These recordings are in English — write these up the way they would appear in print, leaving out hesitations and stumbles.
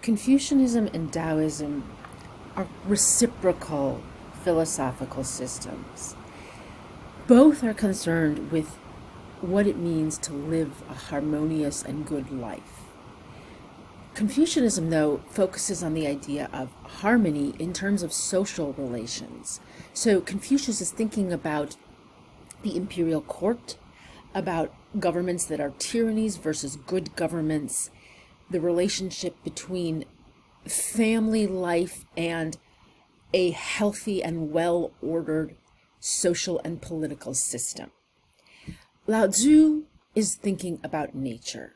Confucianism and Daoism are reciprocal philosophical systems. Both are concerned with what it means to live a harmonious and good life. Confucianism, though, focuses on the idea of harmony in terms of social relations. So Confucius is thinking about the imperial court, about governments that are tyrannies versus good governments, the relationship between family life and a healthy and well-ordered social and political system. Lao Tzu is thinking about nature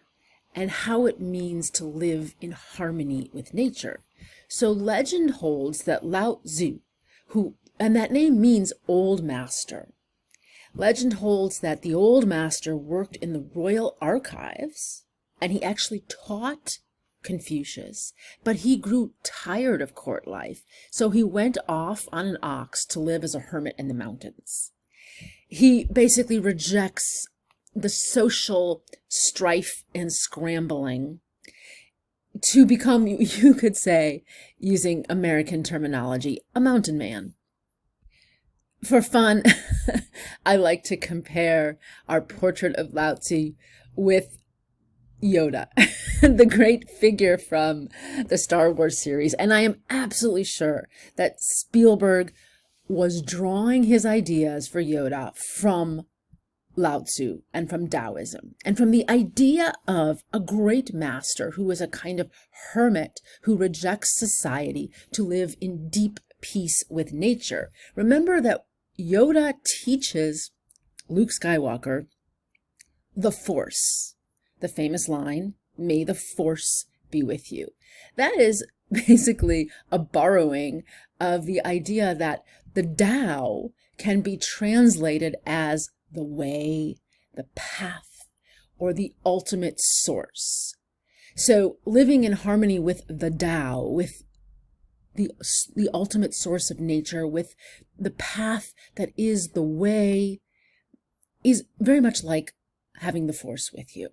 and how it means to live in harmony with nature. So legend holds that Lao Tzu, and that name means old master. Legend holds that the old master worked in the royal archives, and he actually taught Confucius, but he grew tired of court life, so he went off on an ox to live as a hermit in the mountains. He basically rejects the social strife and scrambling to become, you could say, using American terminology, a mountain man. For fun, I like to compare our portrait of Lao Tzu with Yoda, the great figure from the Star Wars series. And I am absolutely sure that Spielberg was drawing his ideas for Yoda from Lao Tzu and from Daoism, and from the idea of a great master who is a kind of hermit who rejects society to live in deep peace with nature. Remember that Yoda teaches Luke Skywalker the Force. The famous line, "May the Force be with you." That is basically a borrowing of the idea that the Tao can be translated as the way, the path, or the ultimate source. So living in harmony with the Tao, with the ultimate source of nature, with the path that is the way, is very much like having the Force with you.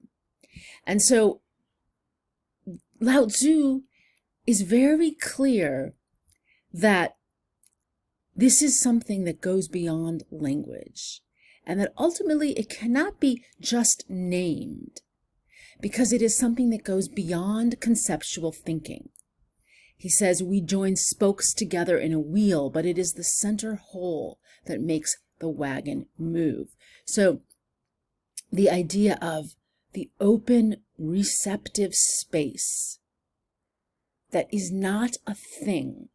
And so Lao Tzu is very clear that this is something that goes beyond language, and that ultimately it cannot be just named, because it is something that goes beyond conceptual thinking. He says we join spokes together in a wheel, but it is the center whole that makes the wagon move. So the idea of the open, receptive space that is not a thing,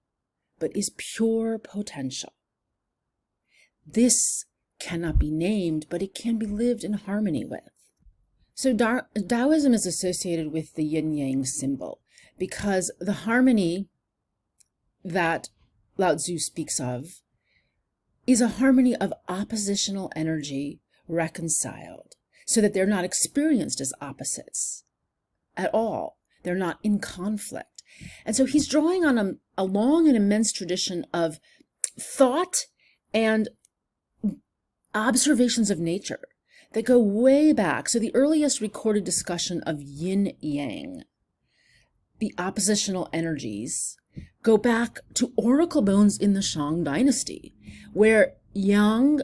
but is pure potential. This cannot be named, but it can be lived in harmony with. So Taoism is associated with the yin-yang symbol because the harmony that Lao Tzu speaks of is a harmony of oppositional energy reconciled, so that they're not experienced as opposites at all. They're not in conflict. And so he's drawing on a long and immense tradition of thought and observations of nature that go way back. So the earliest recorded discussion of yin-yang, the oppositional energies, go back to oracle bones in the Shang dynasty, where yang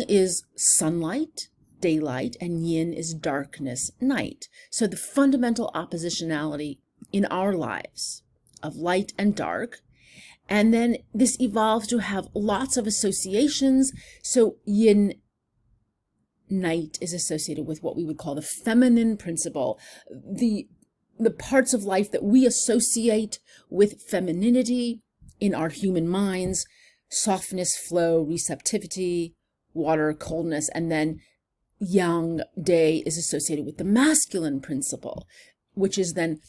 is sunlight, daylight, and yin is darkness, night. So the fundamental oppositionality in our lives of light and dark. And then this evolves to have lots of associations. So yin, night, is associated with what we would call the feminine principle, the parts of life that we associate with femininity in our human minds: softness, flow, receptivity, water, coldness. And then yang, day, is associated with the masculine principle, which is then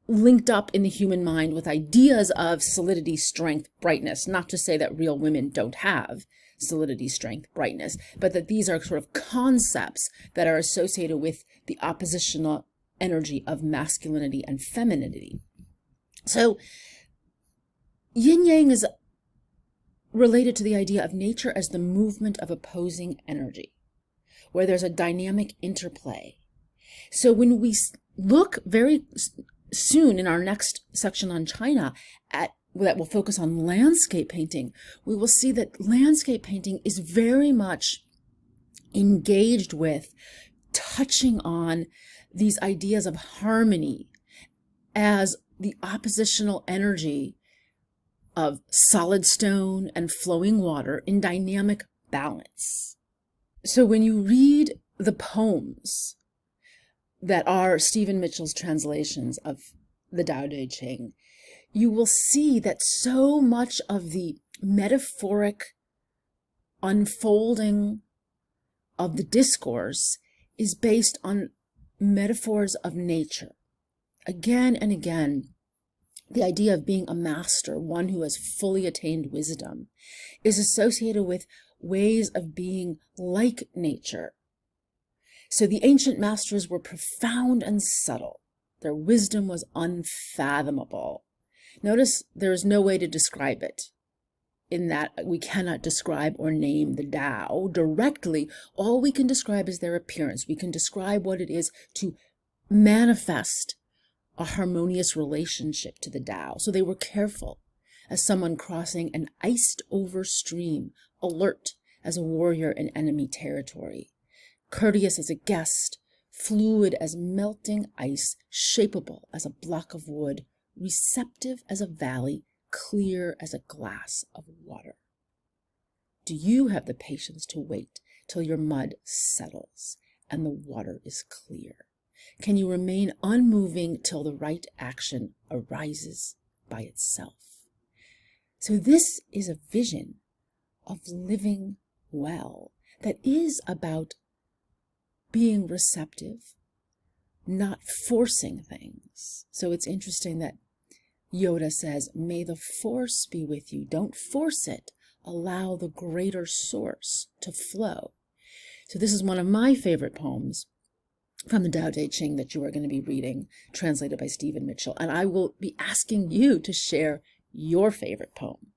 linked up in the human mind with ideas of solidity, strength, brightness. Not to say that real women don't have solidity, strength, brightness, but that these are sort of concepts that are associated with the oppositional energy of masculinity and femininity. So yin-yang is related to the idea of nature as the movement of opposing energy, where there's a dynamic interplay. So when we look very soon in our next section on China that will focus on landscape painting, we will see that landscape painting is very much engaged with touching on these ideas of harmony as the oppositional energy of solid stone and flowing water in dynamic balance. So when you read the poems that are Stephen Mitchell's translations of the Tao Te Ching, you will see that so much of the metaphoric unfolding of the discourse is based on metaphors of nature. Again and again, the idea of being a master, one who has fully attained wisdom, is associated with ways of being like nature. So the ancient masters were profound and subtle. Their wisdom was unfathomable. Notice there is no way to describe it, in that we cannot describe or name the Tao directly. All we can describe is their appearance. We can describe what it is to manifest a harmonious relationship to the Tao. So they were careful as someone crossing an iced-over stream, alert as a warrior in enemy territory, courteous as a guest, fluid as melting ice, shapeable as a block of wood, receptive as a valley, clear as a glass of water. Do you have the patience to wait till your mud settles and the water is clear? Can you remain unmoving till the right action arises by itself? So this is a vision of living well that is about being receptive, not forcing things. So it's interesting that Yoda says, may the force be with you. Don't force it. Allow the greater source to flow. So this is one of my favorite poems from the Tao Te Ching that you are going to be reading, translated by Stephen Mitchell. And I will be asking you to share your favorite poem.